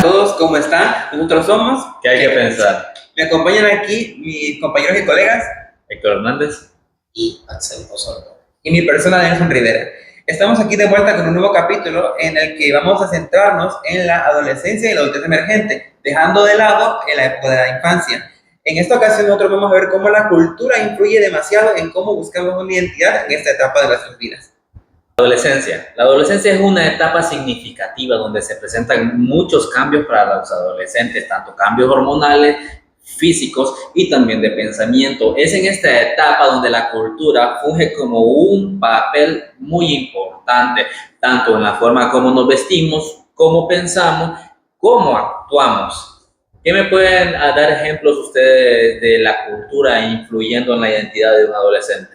todos, ¿cómo están? Nosotros somos ¿Qué hay que pensar? Me acompañan aquí mis compañeros y colegas Héctor Hernández. Y Axel Osorno. y mi persona Nelson Rivera. Estamos aquí de vuelta con un nuevo capítulo en el que vamos a centrarnos en la adolescencia y la adultez emergente, dejando de lado en la época de la infancia. En esta ocasión nosotros vamos a ver cómo la cultura influye demasiado en cómo buscamos una identidad en esta etapa de nuestras vidas. Adolescencia. La adolescencia es una etapa significativa donde se presentan muchos cambios para los adolescentes, tanto cambios hormonales, físicos y también de pensamiento. Es en esta etapa donde la cultura funge como un papel muy importante, tanto en la forma como nos vestimos, cómo pensamos, cómo actuamos. ¿Qué me pueden dar ejemplos ustedes de la cultura influyendo en la identidad de un adolescente?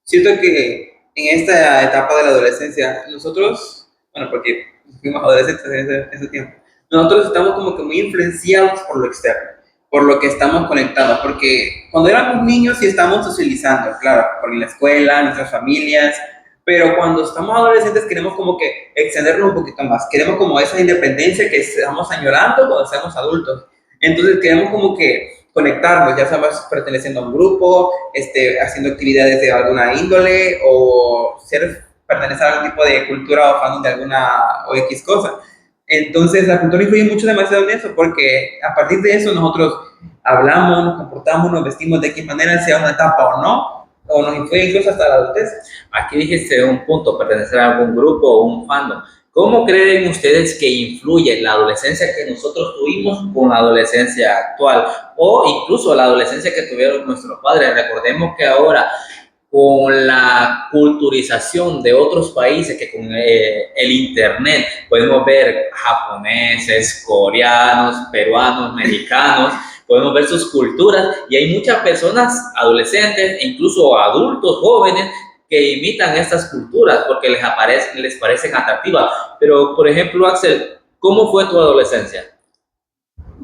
Siento que en esta etapa de la adolescencia, nosotros, bueno, porque fuimos adolescentes en ese tiempo, nosotros estamos como que muy influenciados por lo externo, por lo que estamos conectados, porque cuando éramos niños sí estamos socializando, claro, por la escuela, nuestras familias, pero cuando estamos adolescentes queremos como que extendernos un poquito más, queremos como esa independencia que estamos añorando cuando seamos adultos, entonces queremos como que conectarnos, ya sabes, perteneciendo a un grupo, haciendo actividades de alguna índole o pertenecer a algún tipo de cultura o fandom de alguna o X cosa. Entonces la cultura influye mucho demasiado en eso porque a partir de eso nosotros hablamos, nos comportamos, nos vestimos de qué manera, sea una etapa o nos influye incluso hasta la adultez. Aquí dijiste un punto, pertenecer a algún grupo o un fandom. ¿Cómo creen ustedes que influye la adolescencia que nosotros tuvimos con la adolescencia actual o incluso la adolescencia que tuvieron nuestros padres? Recordemos que ahora con la culturización de otros países, que con el internet podemos ver japoneses, coreanos, peruanos, mexicanos, podemos ver sus culturas y hay muchas personas adolescentes e incluso adultos jóvenes que imitan estas culturas porque les parecen atractivas. Pero, por ejemplo, Axel, ¿cómo fue tu adolescencia?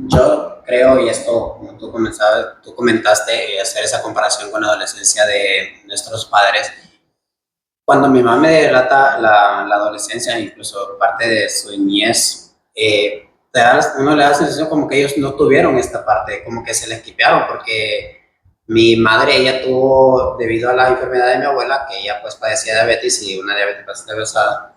Yo creo, y esto, como tú comentaste, hacer esa comparación con la adolescencia de nuestros padres. Cuando mi mamá me relata la adolescencia, incluso parte de su niñez, uno le da la sensación como que ellos no tuvieron esta parte, como que se les quipearon, porque mi madre, ella tuvo, debido a la enfermedad de mi abuela, que ella pues padecía diabetes y una diabetes bastante avanzada,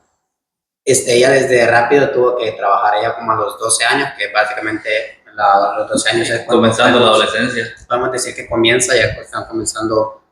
ella desde rápido tuvo que trabajar ella como a los 12 años, que básicamente los 12 años es comenzando la adolescencia. Podemos decir que comienza, ya están comenzando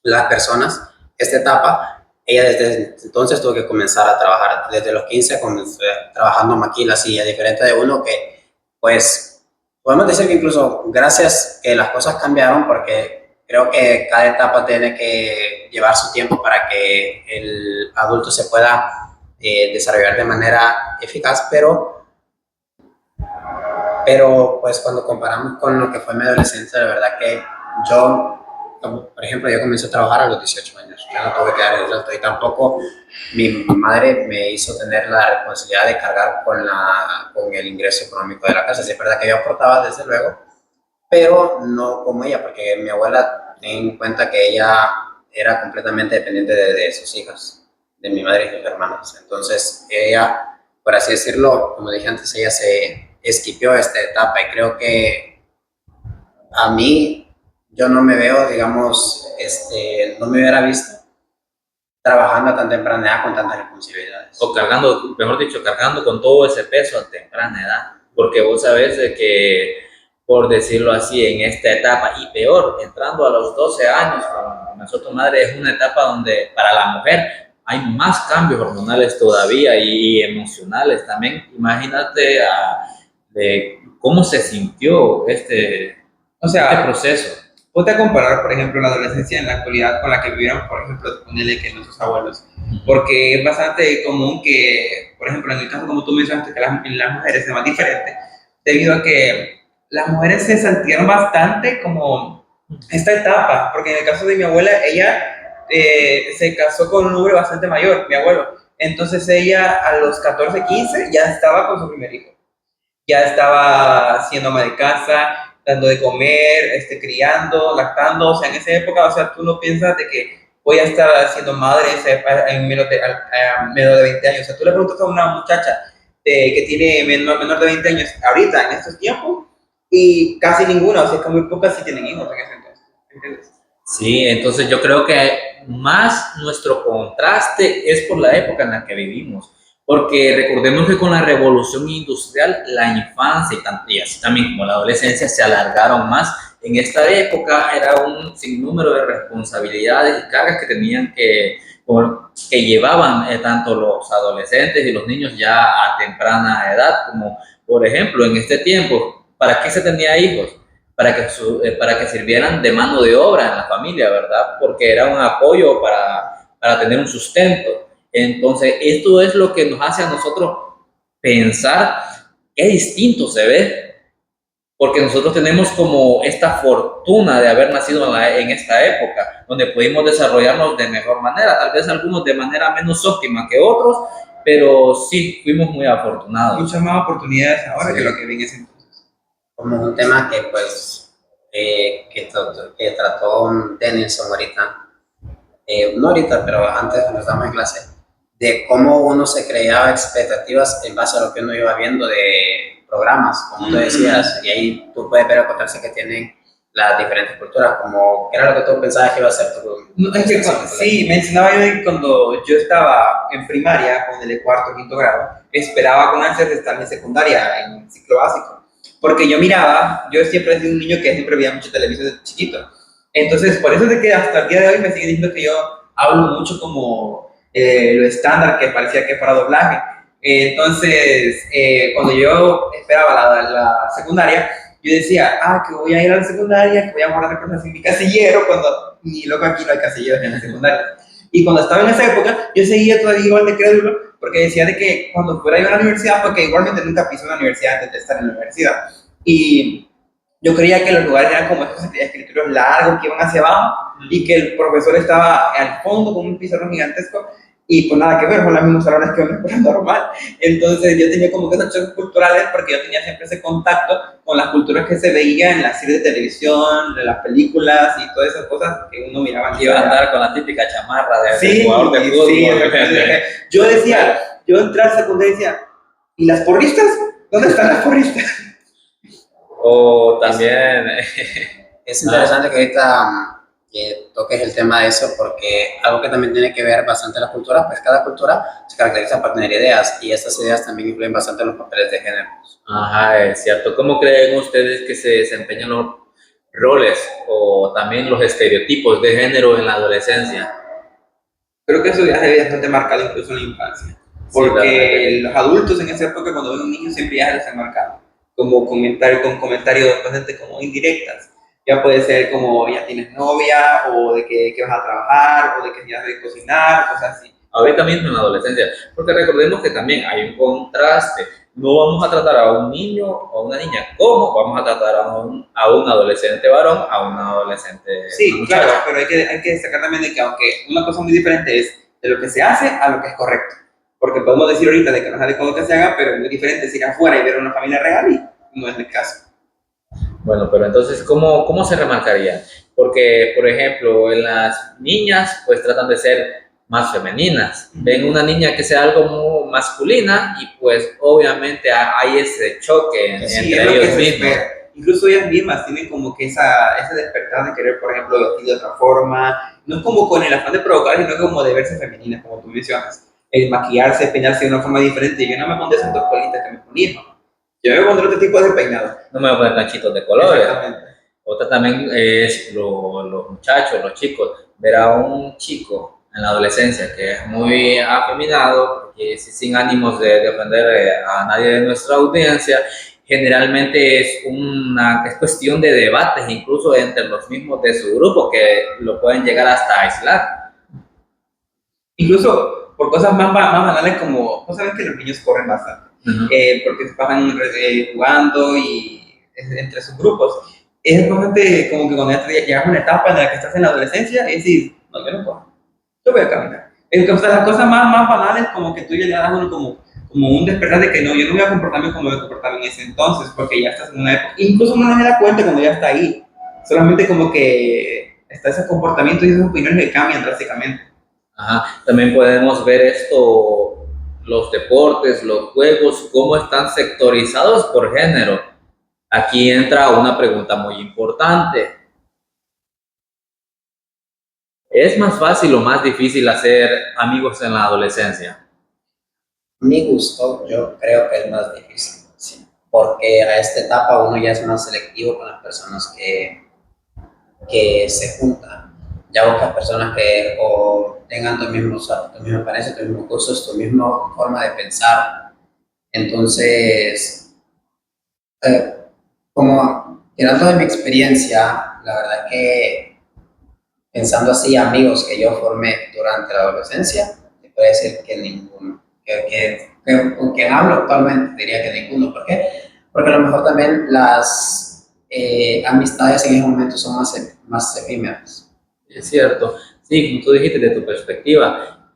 las personas esta etapa. Ella desde entonces tuvo que comenzar a trabajar. Desde los 15 comenzó trabajando maquilas y a diferente de uno que, pues, podemos decir que incluso gracias que las cosas cambiaron, porque creo que cada etapa tiene que llevar su tiempo para que el adulto se pueda desarrollar de manera eficaz, pero pues cuando comparamos con lo que fue mi adolescencia, la verdad que yo, por ejemplo, yo comencé a trabajar a los 18 años, yo no tuve que dar el salto y tampoco mi madre me hizo tener la responsabilidad de cargar con el ingreso económico de la casa. Sí, es verdad que yo aportaba desde luego, pero no como ella, porque mi abuela, ten en cuenta que ella era completamente dependiente de sus hijas, de mi madre y sus hermanas. Entonces ella, por así decirlo, como dije antes, ella se esquipió esta etapa y creo que a mí, yo no me veo, digamos, no me hubiera visto trabajando a tan temprana edad con tantas responsabilidades. O cargando, mejor dicho, cargando con todo ese peso a temprana edad, porque vos sabés de que, por decirlo así, en esta etapa, y peor, entrando a los 12 años, con nosotros madre, es una etapa donde para la mujer hay más cambios hormonales todavía y emocionales también. Imagínate de cómo se sintió este proceso. Ponte a comparar, por ejemplo, la adolescencia en la actualidad con la que vivieron, por ejemplo, ponele que nuestros abuelos. Porque es bastante común que, por ejemplo, en el caso como tú mencionaste, que las mujeres es más diferente, debido a que las mujeres se sintieron bastante como esta etapa. Porque en el caso de mi abuela, ella se casó con un hombre bastante mayor, mi abuelo. Entonces ella a los 14, 15 ya estaba con su primer hijo. Ya estaba siendo ama de casa, dando de comer, criando, lactando. O sea, en esa época, o sea, tú no piensas de que voy a estar siendo madre en menos de 20 años. O sea, tú le preguntas a una muchacha que tiene menor de 20 años ahorita, en estos tiempos, y casi ninguna, o sea, que muy pocas sí tienen hijos en ese entonces, ¿entiendes? Sí, entonces yo creo que más nuestro contraste es por la época en la que vivimos, porque recordemos que con la revolución industrial la infancia y así también como la adolescencia se alargaron más. En esta época era un sinnúmero de responsabilidades y cargas que tenían que llevaban tanto los adolescentes y los niños ya a temprana edad, como por ejemplo en este tiempo, ¿para qué se tenía hijos? Para que sirvieran de mano de obra en la familia, ¿verdad? Porque era un apoyo para tener un sustento. Entonces, esto es lo que nos hace a nosotros pensar qué distinto se ve, porque nosotros tenemos como esta fortuna de haber nacido en esta época, donde pudimos desarrollarnos de mejor manera, tal vez algunos de manera menos óptima que otros, pero sí, fuimos muy afortunados. Muchas más oportunidades ahora Sí. que lo que vi en ese entonces. Como un tema que pues que trató Denilson ahorita, no ahorita, pero antes cuando estábamos en clase, de cómo uno se creaba expectativas en base a lo que uno iba viendo de programas, como tú decías, y ahí tú puedes ver acotarse que tienen las diferentes culturas, como qué era lo que tú pensabas que iba a ser tu... No, es que sí, mencionaba yo que cuando yo estaba en primaria, con el de cuarto o quinto grado, esperaba con ansias de estar en secundaria, en ciclo básico. Porque yo miraba, yo siempre he sido un niño que siempre veía mucho televisión desde chiquito. Entonces, por eso es de que hasta el día de hoy me siguen diciendo que yo hablo mucho como lo estándar que parecía que fuera doblaje. Entonces, cuando yo esperaba la secundaria, yo decía, que voy a ir a la secundaria, que voy a guardar cosas en mi casillero, cuando ni loco aquí no hay casilleros en la secundaria. Y cuando estaba en esa época, yo seguía todavía igual de crédulo, porque decía de que cuando fuera yo a la universidad, porque igualmente nunca pisé una universidad antes de estar en la universidad, y yo creía que los lugares eran como estos escritorios largos que iban hacia abajo, y que el profesor estaba al fondo con un pizarrón gigantesco, y pues nada que ver, con las mismas salones que una escuela normal. Entonces yo tenía como que esos choques culturales porque yo tenía siempre ese contacto con las culturas que se veían en las series de televisión, de las películas y todas esas cosas que uno miraba. Iba a andar con la típica chamarra de Sí, jugador de fútbol. sí, yo decía, yo entré a secundaria y decía, ¿y las porristas? ¿Dónde están las porristas? O también... Es interesante que ahorita que toques el tema de eso, porque algo que también tiene que ver bastante la cultura, pues cada cultura se caracteriza por tener ideas, y estas ideas también influyen bastante en los papeles de género. Ajá, es cierto. ¿Cómo creen ustedes que se desempeñan los roles o también los estereotipos de género en la adolescencia? Creo que eso ya se ve bastante marcado incluso en la infancia, porque Sí, los adultos en esa época cuando ven a un niño siempre ya les han marcado, como con comentarios bastante como indirectas. Ya puede ser como ya tienes novia, o de que vas a trabajar, o de que ya sabes cocinar, cosas así. ahorita mismo en la adolescencia, porque recordemos que también hay un contraste. No vamos a tratar a un niño o a una niña como vamos a tratar a un adolescente varón, a un adolescente Sí, muchacha. claro, pero hay que destacar también de que aunque una cosa muy diferente es de lo que se hace a lo que es correcto. Porque podemos decir ahorita de que no es adecuado que se haga, pero es muy diferente es ir afuera y ver una familia real y no es el caso. Bueno, pero entonces, ¿cómo se remarcaría? Porque, por ejemplo, en las niñas, pues tratan de ser más femeninas. Ven una niña que sea algo muy masculina y pues obviamente hay ese choque Sí, entre es lo que ellos se mismos. espera. Incluso ellas mismas tienen como que ese despertar de querer, por ejemplo, vestir de otra forma. No es como con el afán de provocar, sino como de verse femeninas, como tú mencionas. El maquillarse, peinarse de una forma diferente. Yo no me pondré esas dos colitas que me ponía. Yo me pondré otro tipo de peinado. No me voy a poner cachitos de colores. Exactamente. Otra también es los muchachos, los chicos, ver a un chico en la adolescencia que es muy afeminado, y sin ánimos de ofender a nadie de nuestra audiencia, generalmente es cuestión de debates, incluso entre los mismos de su grupo, que lo pueden llegar hasta aislar. Incluso por cosas más banales como, vos sabes que los niños corren bastante, porque se pasan jugando y entre sus grupos. Es bastante como que cuando ya llegas a una etapa en la que estás en la adolescencia y decís, no, yo no corro, yo voy a caminar. O sea, las cosas más banales como que tú ya le das uno como un despertar de que no, yo no voy a comportarme como me comportaba en ese entonces, porque ya estás en una época, incluso uno no se da cuenta cuando ya está ahí, solamente como que está ese comportamiento y esas opiniones que cambian drásticamente. Ajá. También podemos ver esto los deportes, los juegos, cómo están sectorizados por género. Aquí entra una pregunta muy importante. ¿Es más fácil o más difícil hacer amigos en la adolescencia? Mi gusto, yo creo que es más difícil, sí, porque a esta etapa uno ya es más selectivo con las personas que se juntan. Ya buscas personas que o tengan tus mismos pareces, tus mismos gustos, tu misma forma de pensar. Entonces, como tirando de mi experiencia, la verdad que pensando así, amigos que yo formé durante la adolescencia, te puedo decir que ninguno. Con quien hablo actualmente diría que ninguno. ¿Por qué? Porque a lo mejor también las amistades en ese momento son más efímeras. Es cierto, sí, como tú dijiste de tu perspectiva,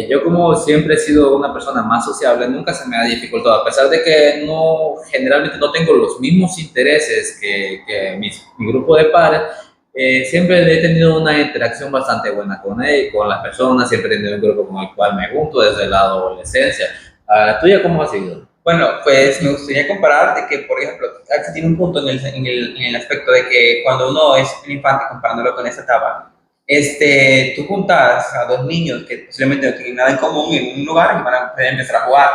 yo como siempre he sido una persona más sociable, nunca se me ha dificultado, a pesar de que no, generalmente no tengo los mismos intereses que mi grupo de pares, siempre he tenido una interacción bastante buena con él, con las personas, siempre he tenido un grupo con el cual me junto desde la adolescencia. ¿La tuya cómo ha sido? Bueno, pues me gustaría comparar de que, por ejemplo, aquí tiene un punto en el aspecto de que cuando uno es un infante, comparándolo con esta etapa, tú juntas a dos niños que posiblemente no tienen nada en común en un lugar y van a poder empezar a jugar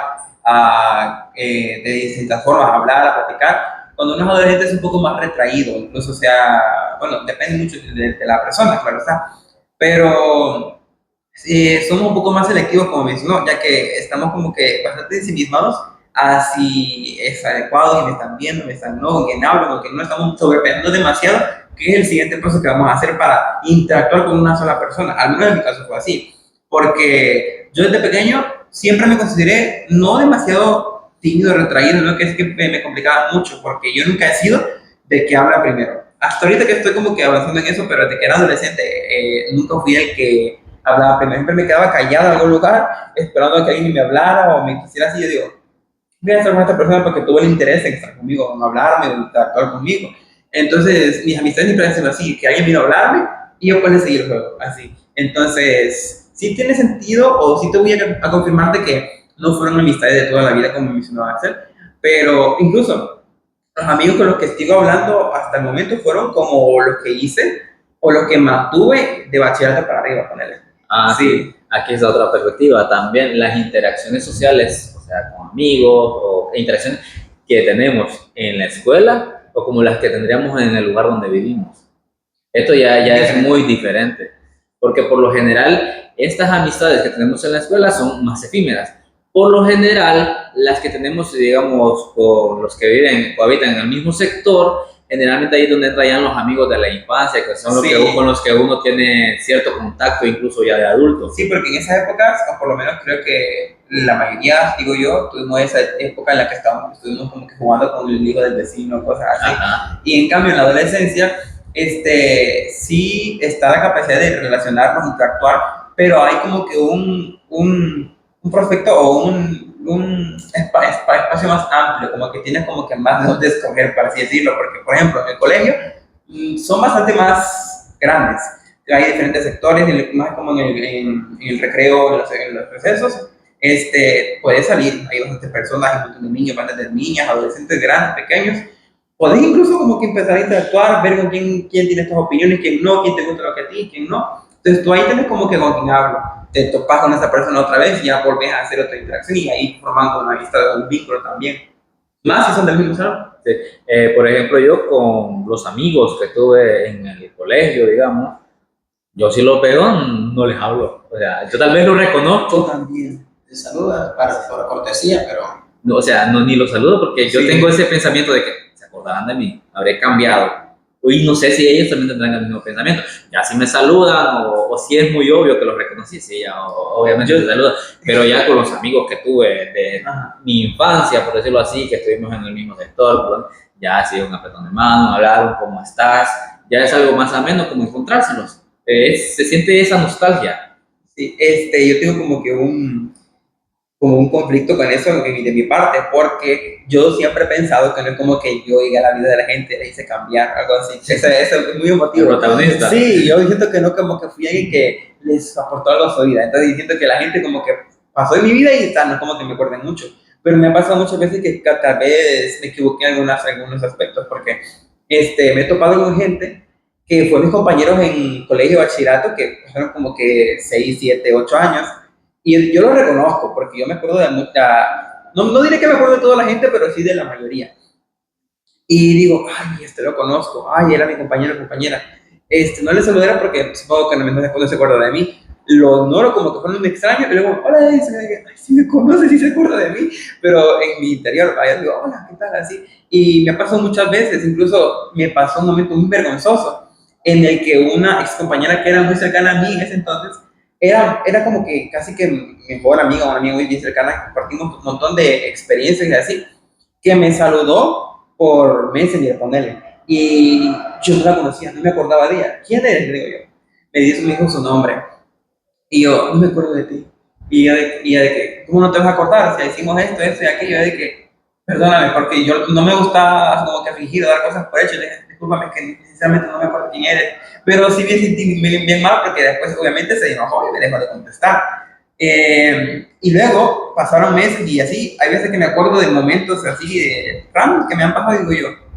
de distintas formas, a hablar, a platicar. Cuando uno es adolescente es un poco más retraído, incluso sea, bueno, depende mucho de la persona, claro está, pero somos un poco más selectivos, como mencionó, ya que estamos como que bastante ensimismados a si es adecuado, y me están viendo, me están no, que hablan, o que no estamos sobrepensando demasiado, que es el siguiente paso que vamos a hacer para interactuar con una sola persona. Al menos en mi caso fue así, porque yo desde pequeño siempre me consideré no demasiado tímido, retraído, ¿no? Que es que me complicaba mucho, porque yo nunca he sido de que habla primero. Hasta ahorita que estoy como que avanzando en eso, pero desde que era adolescente nunca fui el que hablaba primero. Siempre me quedaba callado en algún lugar, esperando a que alguien me hablara o me quisiera así. Yo digo, voy a estar con esta persona porque tuvo el interés en estar conmigo, en hablarme, en interactuar conmigo. Entonces, mis amistades siempre han sido así, que alguien vino a hablarme y yo puedo seguir el juego, así. Entonces, sí tiene sentido, o sí te voy a confirmarte que no fueron amistades de toda la vida, como mencionó Axel, pero incluso los amigos con los que sigo hablando hasta el momento fueron como los que hice o los que mantuve de bachillerato para arriba con él. Ah, sí, aquí es otra perspectiva. También las interacciones sociales, o sea, con amigos o interacciones que tenemos en la escuela o como las que tendríamos en el lugar donde vivimos. Esto ya es muy diferente, porque por lo general estas amistades que tenemos en la escuela son más efímeras. Por lo general, las que tenemos, digamos, con los que viven o habitan en el mismo sector, generalmente ahí es donde entran ya los amigos de la infancia, que son Sí. con los que uno tiene cierto contacto, incluso ya de adulto. Sí, porque en esas épocas, o por lo menos creo que la mayoría, digo yo, tuvimos esa época en la que estuvimos como que jugando con el hijo del vecino, cosas así. Ajá. Y en cambio en la adolescencia, sí está la capacidad de relacionarnos, interactuar, pero hay como que un prospecto o un espacio más amplio, como que tienes como que más de dónde escoger, por así decirlo, porque por ejemplo en el colegio son bastante más grandes, hay diferentes sectores, más como en el recreo, en los recesos, puedes salir, hay bastantes personas, hay un montón de niños, bandas de niñas, adolescentes, grandes, pequeños, podés incluso como que empezar a interactuar, ver con quién tiene estas opiniones, quién no, quién te gusta lo que a ti, quién no. Entonces tú ahí tienes como que con quién hablo, te topas con esa persona otra vez y ya volvés a hacer otra interacción y ahí formando una amistad, un vínculo también. Más si son del mismo salón. Sí. Por ejemplo, yo con los amigos que tuve en el colegio, digamos, yo si los veo no les hablo. O sea, yo tal vez los reconozco. También te saludas por cortesía, pero No, o sea, no, ni los saludo porque yo Sí. tengo ese pensamiento de que se acordarán de mí, habré cambiado. Y no sé si ellos también tendrán el mismo pensamiento. Ya si me saludan o si es muy obvio que los reconocí, sí, ya, obviamente te saludan. Pero ya con los amigos que tuve de mi infancia, por decirlo así, que estuvimos en el mismo sector, perdón, ya sí, un apretón de mano, hablaron, ¿cómo estás? Ya es algo más ameno como encontrárselos. Se siente esa nostalgia. Sí, yo tengo como un conflicto con eso de mi parte, porque yo siempre he pensado que no es como que yo llegué a la vida de la gente, la hice cambiar, algo así. Eso es muy emotivo. El protagonista. Sí, yo siento que no como que fui alguien que les aportó algo a su vida. Entonces siento que la gente como que pasó en mi vida y está, no es como que me acuerde mucho. Pero me ha pasado muchas veces que tal vez me equivoqué en algunos aspectos, porque me he topado con gente que fue mis compañeros en colegio de bachillerato, que fueron como que 6 7 8 años, y yo lo reconozco, porque yo me acuerdo de mucha, no diré que me acuerdo de toda la gente, pero sí de la mayoría. Y digo, ay, lo conozco, ay, era mi compañero o compañera. No le saludé porque supongo que no se acuerda de mí. Lo ignoro como que fuera un extraño y luego, hola, y se me dice, ay, sí me conoce, sí se acuerda de mí. Pero en mi interior, vaya, digo, hola, ¿qué tal? Así. Y me ha pasado muchas veces, incluso me pasó un momento muy vergonzoso en el que una ex compañera que era muy cercana a mí en ese entonces, era como que casi que mi mejor amiga, una amiga muy bien cercana, compartimos un montón de experiencias y así, que me saludó por Messenger, ponele. Y yo no la conocía, no me acordaba de ella. ¿Quién eres? Le digo yo. Me dijo su nombre. Y yo, no me acuerdo de ti. Y ella de que, ¿cómo no te vas a acordar? Si hicimos esto y aquello. Yo de que, perdóname, porque yo no me gusta como que fingir o dar cosas por hecho. Le dije, discúlpame, que sinceramente no me acuerdo quién eres. Pero sí me sentí bien mal porque después obviamente se enojó y me dejó de contestar. Y luego pasaron meses y así, hay veces que me acuerdo de momentos así de random que me han pasado y digo yo,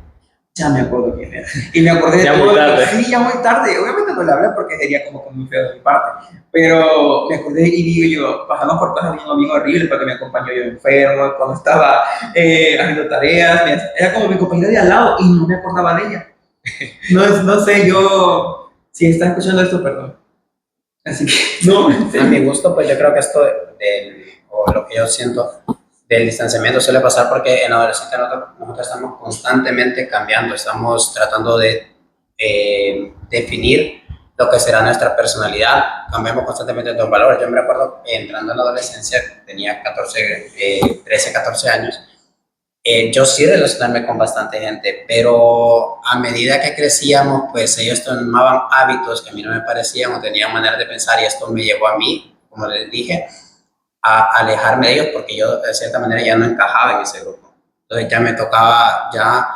ya me acuerdo quién era. Y me acordé de Ya todo. muy tarde. Sí, ya muy tarde. Obviamente no le hablé porque sería como que muy feo de mi parte. Pero me acordé y digo yo, pasamos por cosas bien horribles porque me acompañó yo enfermo, cuando estaba haciendo tareas. Era como mi compañero de al lado y no me acordaba de ella. No sé, yo, si está escuchando esto, perdón. Así que, no, A mi gusto, pues yo creo que esto o lo que yo siento del distanciamiento suele pasar porque en la adolescencia nosotros estamos constantemente cambiando, estamos tratando de definir lo que será nuestra personalidad, cambiamos constantemente los valores. Yo me recuerdo entrando en la adolescencia, tenía 13, 14 años, yo sí relacionarme con bastante gente, pero a medida que crecíamos, pues ellos tomaban hábitos que a mí no me parecían o tenían maneras de pensar y esto me llevó a mí, como les dije, a alejarme de ellos porque yo de cierta manera ya no encajaba en ese grupo. Entonces ya me tocaba, ya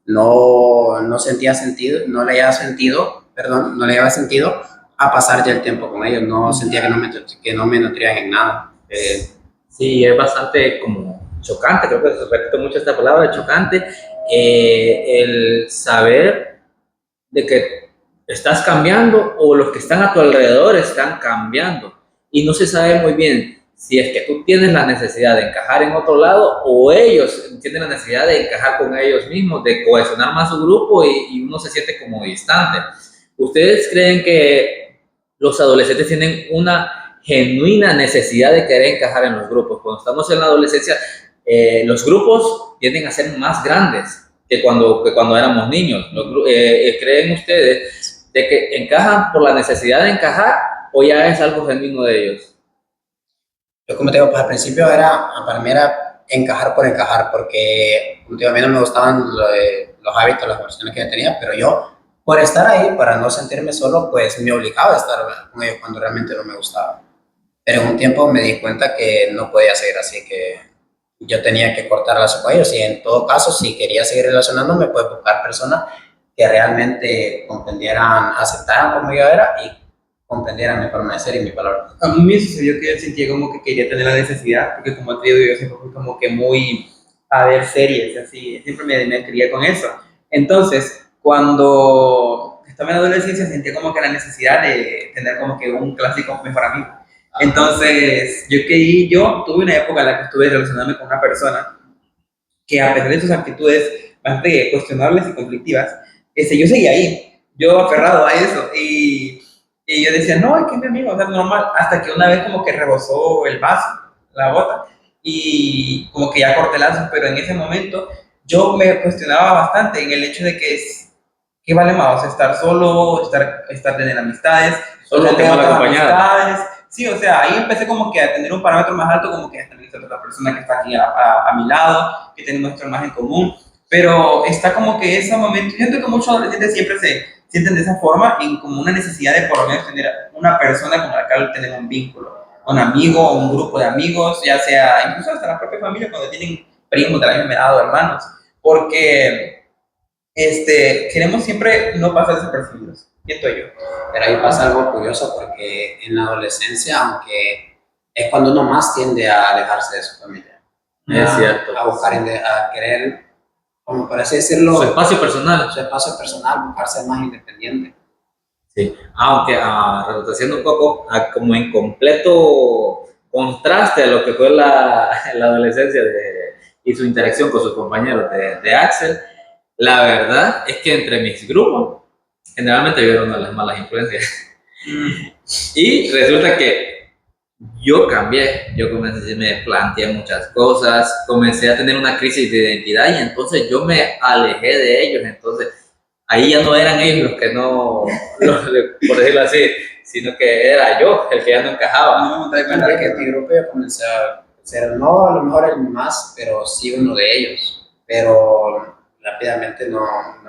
no sentía sentido, no le llevaba sentido a pasar ya el tiempo con ellos, no sentía que no me nutrían en nada. Sí, es bastante como chocante, creo que se repite mucho esta palabra, chocante, el saber de que estás cambiando o los que están a tu alrededor están cambiando y no se sabe muy bien si es que tú tienes la necesidad de encajar en otro lado o ellos tienen la necesidad de encajar con ellos mismos, de cohesionar más su grupo y uno se siente como distante. ¿Ustedes creen que los adolescentes tienen una genuina necesidad de querer encajar en los grupos? Cuando estamos en la adolescencia, los grupos tienden a ser más grandes que cuando éramos niños. ¿Creen ustedes de que encajan por la necesidad de encajar o ya es algo genuino de ellos? Yo como te digo, pues al principio para mí era encajar por encajar, porque últimamente a mí no me gustaban los hábitos, las versiones que yo tenía, pero yo, por estar ahí, para no sentirme solo, pues me obligaba a estar con ellos cuando realmente no me gustaba. Pero en un tiempo me di cuenta que no podía seguir así, que yo tenía que cortar lazos con ellos y en todo caso, si quería seguir relacionándome, pues buscar personas que realmente comprendieran, aceptaran como yo era y comprendieran mi forma de ser y mi valor. a mí me sucedió que yo sentía como que quería tener la necesidad, porque como te digo, yo siempre fui como que muy a ver series, así, siempre me crié con eso. Entonces, cuando estaba en la adolescencia, sentía como que la necesidad de tener como que un clásico mejor amigo. Entonces, yo tuve una época en la que estuve relacionándome con una persona que a pesar de sus actitudes bastante cuestionables y conflictivas, yo seguía ahí, yo aferrado a eso, y yo decía, no, es que es mi amigo, o sea, normal, hasta que una vez como que rebosó el vaso, la bota, y como que ya corté lazos, pero en ese momento yo me cuestionaba bastante en el hecho de que ¿qué vale más? O sea, estar solo, tener amistades, Solo tener que mal otras acompañado. amistades. Sí, o sea, ahí empecé como que a tener un parámetro más alto, como que también está otra persona que está aquí a mi lado, que tenemos nuestro más en común. Pero está como que ese momento, yo siento que muchos adolescentes siempre se sienten de esa forma, en como una necesidad de por lo menos tener una persona con la cual tener un vínculo, un amigo o un grupo de amigos, ya sea incluso hasta la propia familia cuando tienen primos de la misma edad o hermanos, porque queremos siempre no pasar desapercibidos, siento yo. Pero ahí pasa algo curioso porque en la adolescencia, aunque es cuando uno más tiende a alejarse de su familia. Es cierto. A buscar, a querer, como por así decirlo, Su espacio personal. su espacio personal, buscar ser más independiente. Sí, aunque haciendo un poco como en completo contraste a lo que fue la adolescencia y su interacción con sus compañeros de Axel, la verdad es que entre mis grupos generalmente vieron a las malas influencias. Y resulta que yo cambié, yo comencé, me planteé muchas cosas, comencé a tener una crisis de identidad y entonces yo me alejé de ellos, entonces ahí ya no eran ellos los que no, por decirlo así, sino que era yo el que ya no encajaba. No, te das cuenta que mi grupo yo comencé a ser, no a lo mejor el más, pero sí uno de ellos, pero rápidamente no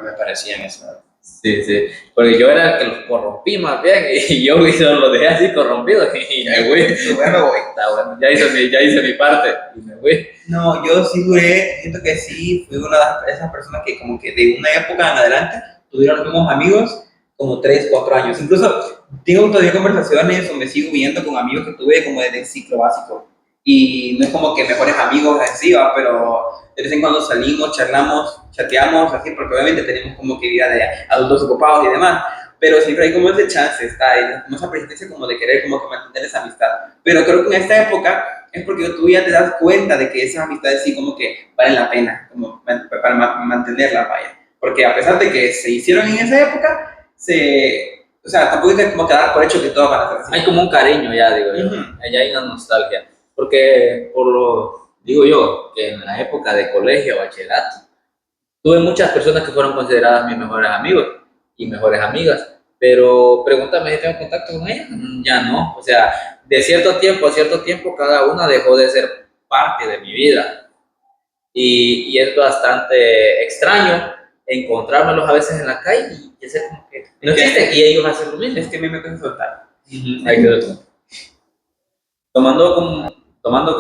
me parecían eso. Sí, sí, porque yo era el que los corrompí más bien y yo los dejé así corrompidos y me fui. Me voy. Está bueno, ya hice mi parte y me fui. No, yo sí duré, siento que sí, fui una de esas personas que como que de una época en adelante tuvieron los mismos amigos como 3, 4 años. Incluso tengo todavía conversaciones o me sigo viendo con amigos que tuve como desde el ciclo básico. Y no es como que mejores amigos así, ¿va? Pero de vez en cuando salimos, charlamos, chateamos, así, porque obviamente tenemos como que vida de adultos ocupados y demás. Pero siempre hay como ese chance, está ahí, como esa presencia como de querer como que mantener esa amistad. Pero creo que en esta época es porque tú ya te das cuenta de que esas amistades sí como que valen la pena, como para mantenerla, vaya. Porque a pesar de que se hicieron en esa época, o sea, tampoco hay que como quedar por hecho que todas van a ser así. Hay como un cariño ya, digo yo, ya hay una nostalgia, porque digo yo, que en la época de colegio, bachillerato, tuve muchas personas que fueron consideradas mis mejores amigos y mejores amigas, pero pregúntame si tengo contacto con ellas, ya no, o sea, de cierto tiempo a cierto tiempo cada una dejó de ser parte de mi vida y es bastante extraño encontrármelos a veces en la calle y ser como que no existen y ellos hacen lo mismo. Es que a mí me cuesta soltar. Hay que verlo. Tomando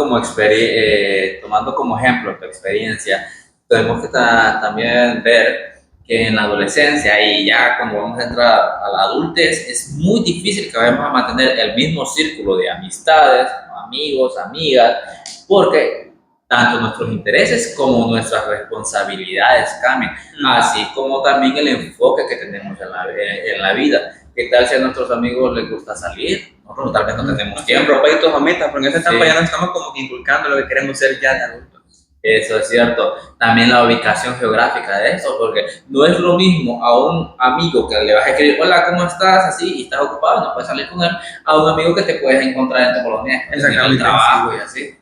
como ejemplo tu experiencia, tenemos que también ver que en la adolescencia y ya cuando vamos a entrar a la adultez es muy difícil que vayamos a mantener el mismo círculo de amistades, amigos, amigas, porque tanto nuestros intereses como nuestras responsabilidades cambian, así como también el enfoque que tenemos en la vida. ¿Qué tal si a nuestros amigos les gusta salir? Nosotros tal vez no tenemos tiempo. Proyectos o metas, porque en esa etapa Sí. ya no estamos como que inculcando lo que queremos ser ya de adultos. Eso es cierto. También la ubicación geográfica de eso, porque no es lo mismo a un amigo que le vas a escribir, hola, ¿cómo estás? Así, y estás ocupado, no puedes salir con él, a un amigo que te puedes encontrar en tu colonia, en el trabajo y así.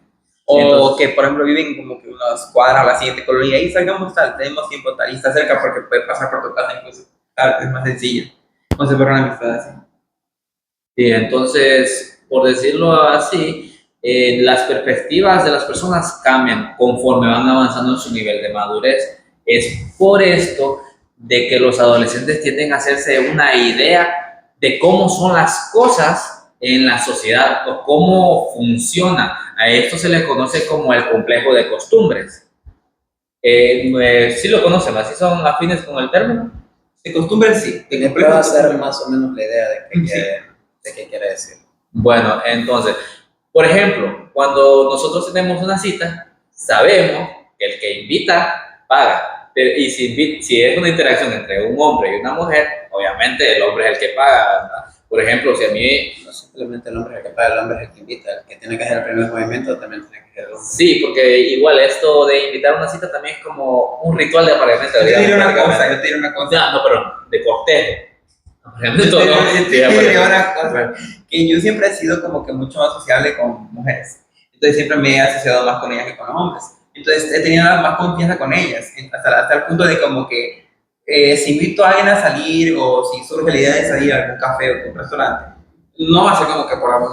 O Entonces, que, por ejemplo, viven como que unas cuadras a la siguiente colonia y salgamos tal, tenemos tiempo tal, y está cerca porque puede pasar por tu casa incluso. Tal, es más sencillo. No se una amistad así. y entonces, por decirlo así, las perspectivas de las personas cambian conforme van avanzando en su nivel de madurez. Es por esto de que los adolescentes tienden a hacerse una idea de cómo son las cosas en la sociedad o cómo funciona. A esto se le conoce como el complejo de costumbres. Sí lo conocen, así son afines con el término. De costumbre sí. ¿Te puedo hacer más o menos la idea de qué quiere decir? Bueno, entonces, por ejemplo, cuando nosotros tenemos una cita, sabemos que el que invita paga. Y si es una interacción entre un hombre y una mujer, obviamente el hombre es el que paga, ¿verdad? Por ejemplo, si a mí... No simplemente el hombre es el que paga, el hombre es el que invita, el que tiene que hacer el primer movimiento también tiene que ser el hombre. Sí, porque igual esto de invitar a una cita también es como un ritual de apareamiento. Yo te diré una cosa. No, perdón, de cortejo. Yo te diré una cosa. Que yo siempre he sido como que mucho más sociable con mujeres. Entonces siempre me he asociado más con ellas que con los hombres. Entonces he tenido más confianza con ellas, hasta el punto de como que si invito a alguien a salir o si surge la idea de salir a algún café o a un restaurante, no va a ser como que por algún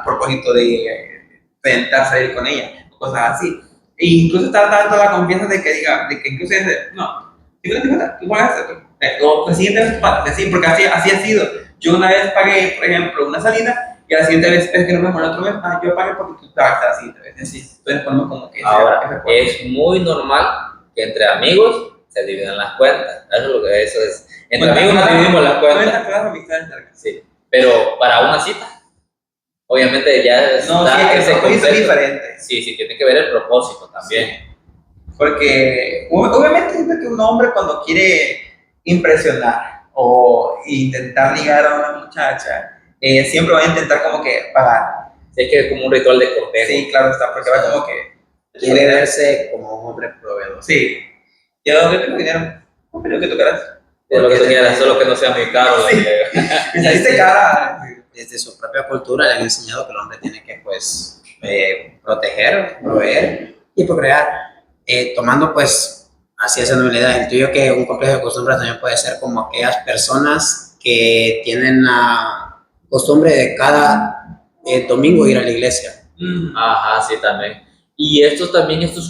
propósito de intentar salir con ella o cosas así. E incluso está dando la confianza de que diga, de que incluso es de, no, simplemente tú pagas esto. O la siguiente vez así, porque así ha sido. Yo una vez pagué, por ejemplo, una salida y la siguiente vez es que no me muero otra vez, yo pagué porque tú pagaste la siguiente vez. Así, entonces ponemos como que ahora, es muy normal que entre amigos se dividan las cuentas. Eso es. Entre amigos nos dividimos las cuentas. Claro, amistades largas. Sí, pero para una cita, obviamente ya está No, sí, el ese propósito es concepto. diferente. Sí, sí, tiene que ver el propósito también. Porque obviamente siento que un hombre cuando quiere impresionar o intentar ligar a una muchacha, siempre va a intentar como que pagar. Sí, es que es como un ritual de cortejo. Sí, claro está, porque va como que... Quiere verse como un hombre proveedor. Sí, yo tengo dinero, no creo que tú quieras. De lo que tú Porque quieras, solo que no sea muy caro. Sí. Me saliste cara. Desde su propia cultura le han enseñado que el hombre tiene que, pues, proteger, proveer y procrear. Tomando, pues, así haciendo una idea, intuyo que un complejo de costumbres también puede ser como aquellas personas que tienen la costumbre de cada domingo ir a la iglesia. Ajá, sí, también. Y estos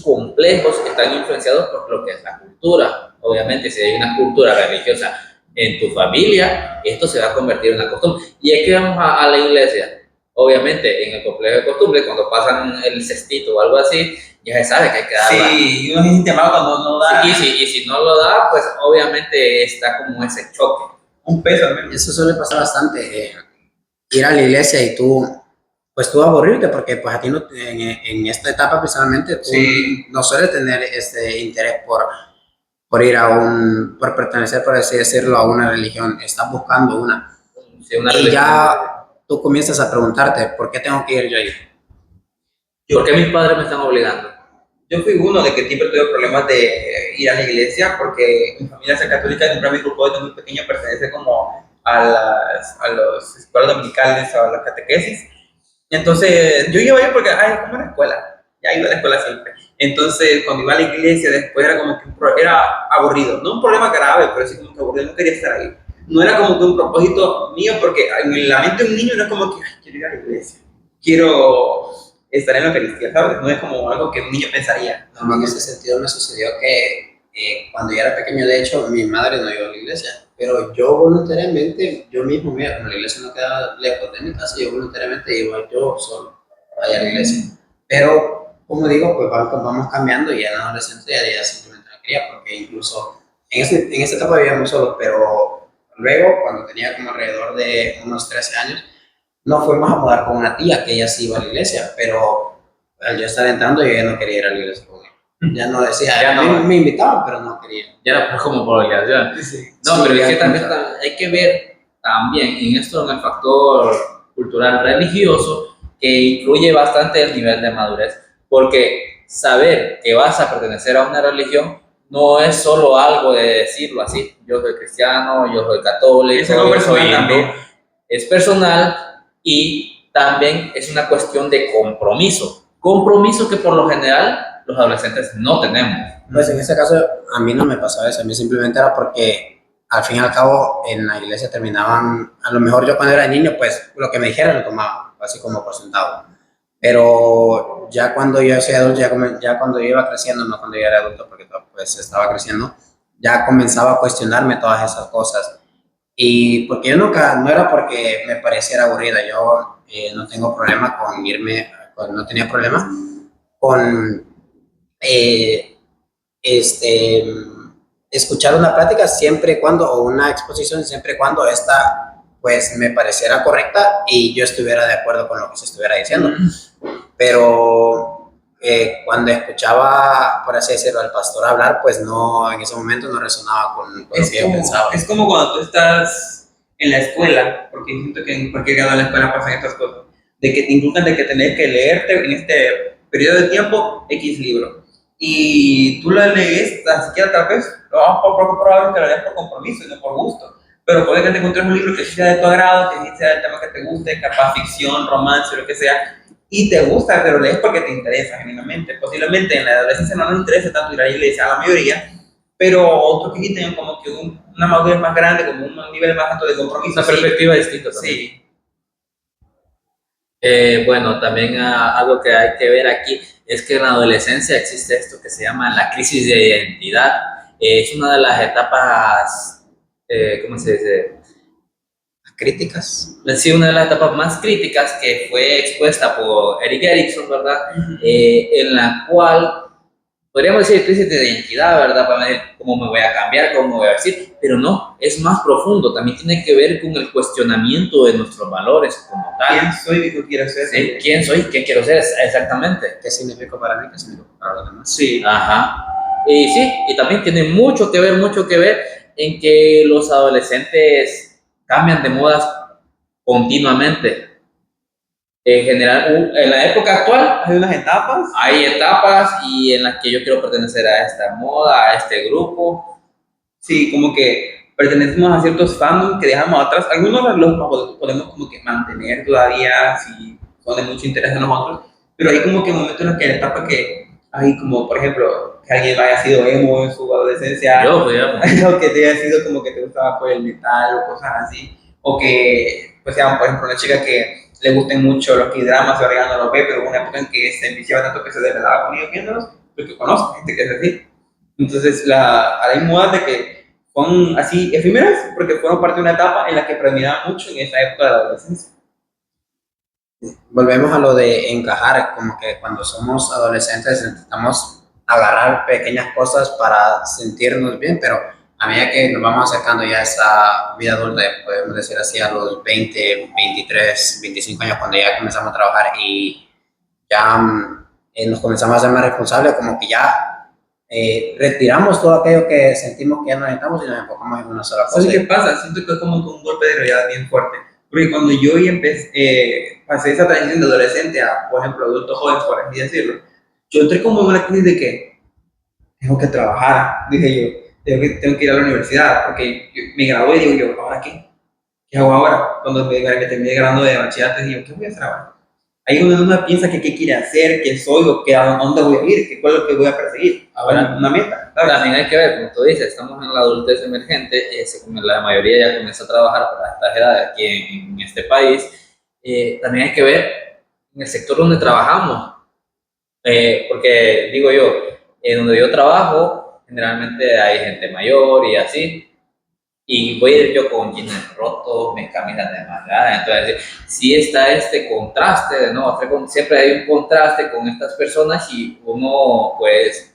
complejos están influenciados por lo que es la cultura. Obviamente, si hay una cultura religiosa en tu familia, esto se va a convertir en una costumbre. Y es que vamos a la iglesia. Obviamente, en el complejo de costumbres, cuando pasan el cestito o algo así, ya se sabe que hay que darla. Sí, y uno se siente mal cuando no da Y si no lo da, pues obviamente está como ese choque. un peso al menos. Eso suele pasar bastante, ir a la iglesia y tú aburrirte, porque pues a ti no, en esta etapa precisamente tú Sí. no sueles tener este interés por ir por pertenecer, por así decirlo, a una religión, estás buscando una. Sí, una Y religión. ya tú comienzas a preguntarte, ¿por qué tengo que ir yo ahí? ¿Por qué mis padres me están obligando? Yo fui uno de que siempre tuve problemas de ir a la iglesia porque mi familia es católica y siempre me grupó desde muy pequeño pertenece como a las escuelas dominicales, a las catequesis. Entonces yo iba ahí porque, ay, como en la escuela, ya iba a la escuela siempre. Entonces cuando iba a la iglesia después era como que era aburrido, no un problema grave, pero sí como que aburrido, no quería estar ahí. No era como que un propósito mío porque en la mente de un niño no es como que, ay, quiero ir a la iglesia, quiero estar en la Eucaristía, ¿sabes? No es como algo que un niño pensaría. No, en ese sentido me sucedió que cuando yo era pequeño, de hecho, mi madre no iba a la iglesia, pero yo voluntariamente, yo mismo, mira, como la iglesia no quedaba lejos de mi casa, yo voluntariamente iba yo solo allá a la iglesia. Pero, como digo, pues vamos cambiando y en la adolescencia ya simplemente no quería, porque incluso en esa etapa vivíamos solos, pero luego, cuando tenía como alrededor de unos 13 años, nos fuimos a mudar con una tía que ella sí iba a la iglesia, pero al yo estar entrando yo ya no quería ir a la iglesia con él. Ya no decía, Ya no. me invitaban, pero no quería. Ya era como por obligación. Sí. No, Sí, pero es ya que también comenzaba. hay que ver también en esto, en el factor cultural religioso, que influye bastante el nivel de madurez, porque saber que vas a pertenecer a una religión no es solo algo de decirlo así, yo soy cristiano, yo soy católico, Es algo yo soy personal hindú. también. Es personal y también es una cuestión de compromiso. Compromiso que por lo general los adolescentes no tenemos. Pues en este caso a mí no me pasaba eso, a mí simplemente era porque al fin y al cabo en la iglesia terminaban, a lo mejor yo cuando era niño pues lo que me dijeran lo tomaba, así como por sentado. Pero ya cuando yo soy adulto, ya cuando yo iba creciendo, no cuando yo era adulto porque pues estaba creciendo, ya comenzaba a cuestionarme todas esas cosas. Y porque yo nunca, no era porque me pareciera aburrida, yo no tengo problema con irme, no tenía problema con eh, este, escuchar una plática siempre y cuando, o una exposición siempre y cuando esta pues me pareciera correcta y yo estuviera de acuerdo con lo que se estuviera diciendo. Pero cuando escuchaba, por así decirlo, al pastor hablar, pues no, en ese momento no resonaba con lo que yo pensaba. Es como cuando tú estás en la escuela, porque siento que en cualquier grado de la escuela pasan estas cosas, de que te inculcan de que tenés que leerte en este periodo de tiempo X libro. Y tú lo lees, tan siquiera tal vez, lo más poco probable que lo leas por compromiso y no por gusto. Pero puede que te encuentres un libro que sí sea de tu agrado, que sí sea el tema que te guste, capaz ficción, romance, lo que sea, y te gusta, pero lees porque te interesa genuinamente. Posiblemente en la adolescencia no nos interesa tanto ir a la iglesia a la mayoría, pero otros que sí tengan como que una madurez más grande, como un nivel más alto de compromiso. Una perspectiva distinta también. Sí. Bueno, también algo que hay que ver aquí es que en la adolescencia existe esto que se llama la crisis de identidad. Es una de las etapas, ¿cómo se dice? Críticas. Sí, una de las etapas más críticas que fue expuesta por Erik Erikson, ¿verdad? En la cual podríamos decir crisis de identidad, ¿verdad? Para ver cómo me voy a cambiar, cómo me voy a decir, pero no, es más profundo, también tiene que ver con el cuestionamiento de nuestros valores como tal. ¿Quién soy y qué quiero ser? ¿Sí? ¿Quién soy? ¿Qué quiero ser? Exactamente. ¿Qué significa para mí? ¿Qué significa para los demás? Sí. Ajá. Y sí, y también tiene mucho que ver en que los adolescentes cambian de modas continuamente. En general, en la época actual, Hay unas etapas. hay etapas y en las que yo quiero pertenecer a esta moda, a este grupo. Sí, como que pertenecemos a ciertos fandoms que dejamos atrás. Algunos los podemos como que mantener todavía si son de mucho interés a nosotros, pero hay como que momentos en los que la etapa que hay como, por ejemplo, que alguien haya sido emo en su adolescencia, Yo, digamos, o que te haya sido como que te gustaba pues, el metal o cosas así, o que, pues sea, por ejemplo, una chica que le gusten mucho los K-dramas y ahora ya no los ve, pero hubo una época en que se enviciaba tanto que se desvelaba con ellos viéndolos, porque conozco gente que es así. Entonces, hay modas de que son así efímeras porque fueron parte de una etapa en la que predominaba mucho en esa época de la adolescencia. Volvemos a lo de encajar, como que cuando somos adolescentes intentamos agarrar pequeñas cosas para sentirnos bien, pero a medida que nos vamos acercando ya a esa vida adulta, podemos decir así, a los 20, 23, 25 años, cuando ya comenzamos a trabajar y ya nos comenzamos a ser más responsables, como que ya retiramos todo aquello que sentimos que ya no necesitamos y nos enfocamos en una sola cosa. ¿Sabes qué pasa? Siento que es como un golpe de realidad bien fuerte. Porque cuando yo ya pasé esa transición de adolescente a, por ejemplo, adulto joven, por así decirlo, yo entré como en una crisis de que tengo que trabajar, dije yo, tengo que ir a la universidad, porque me gradué y digo yo, ¿ahora qué? ¿Qué hago ahora? Cuando me terminé graduando de bachillerato, digo, ¿qué voy a hacer ahora? Ahí es donde uno piensa que qué quiere hacer, qué soy, o qué, a dónde voy a ir, qué cuál es lo que voy a perseguir. Ahora, una meta, ¿sabes? también hay que ver, como tú dices, estamos en la adultez emergente, la mayoría ya comienza a trabajar para estas edades aquí en este país. También hay que ver en el sector donde trabajamos, porque digo yo, donde yo trabajo, generalmente hay gente mayor y así, y voy a ir yo con jeans rotos, mis camisas de manga, entonces sí está este contraste, ¿no? Siempre hay un contraste con estas personas y uno pues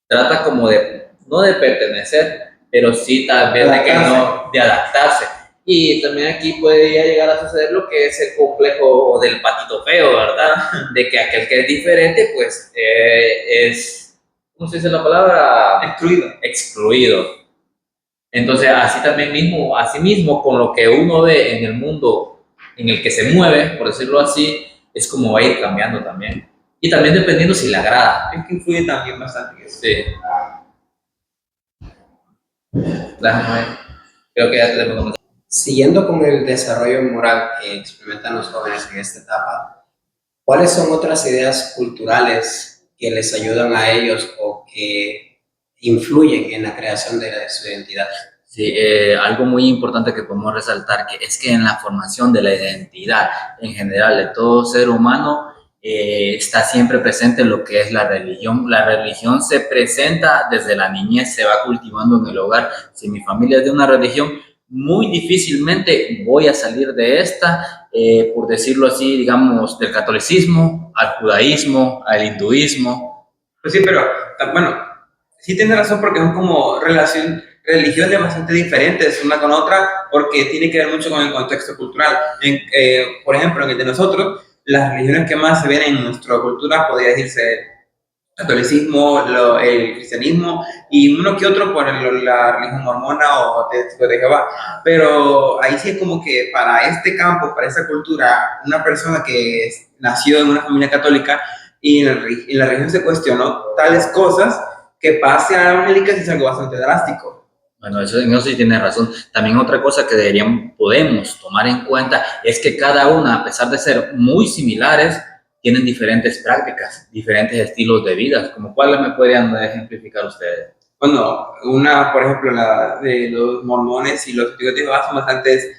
trata como de, no de pertenecer, pero sí tal vez de que no, de adaptarse. Y también aquí podría llegar a suceder lo que es el complejo del patito feo, ¿verdad? De que aquel que es diferente, pues es, ¿cómo se dice la palabra? Excluido. Excluido. Entonces, así mismo, con lo que uno ve en el mundo en el que se mueve, por decirlo así, es como va a ir cambiando también. Y también dependiendo si le agrada. Es que influye también bastante en eso. Sí. Déjame ver. Creo que ya tenemos comenzar. Siguiendo con el desarrollo moral que experimentan los jóvenes en esta etapa, ¿cuáles son otras ideas culturales que les ayudan a ellos o que influyen en la creación de su identidad? Sí, algo muy importante que podemos resaltar que es que en la formación de la identidad en general de todo ser humano está siempre presente lo que es la religión. La religión se presenta desde la niñez, se va cultivando en el hogar. Si mi familia es de una religión, muy difícilmente voy a salir de esta, por decirlo así, digamos, del catolicismo al judaísmo, al hinduismo. Pues sí, pero bueno, sí tienes razón porque son como religiones bastante diferentes una con otra porque tiene que ver mucho con el contexto cultural. Por ejemplo, en el de nosotros, las religiones que más se ven en nuestra cultura podría decirse catolicismo, el cristianismo y uno que otro por la religión mormona o testigo de Jehová. Pero ahí sí es como que para este campo, para esa cultura, una persona que nació en una familia católica y en la religión se cuestionó tales cosas que pase a la evangélica es algo bastante drástico. Bueno, eso sí tiene razón. También otra cosa que podemos tomar en cuenta es que cada una, a pesar de ser muy similares, tienen diferentes prácticas, diferentes estilos de vida. ¿Como cuáles me podrían ejemplificar ustedes? Bueno, por ejemplo, la de los mormones y los testigos de Jehová son bastantes,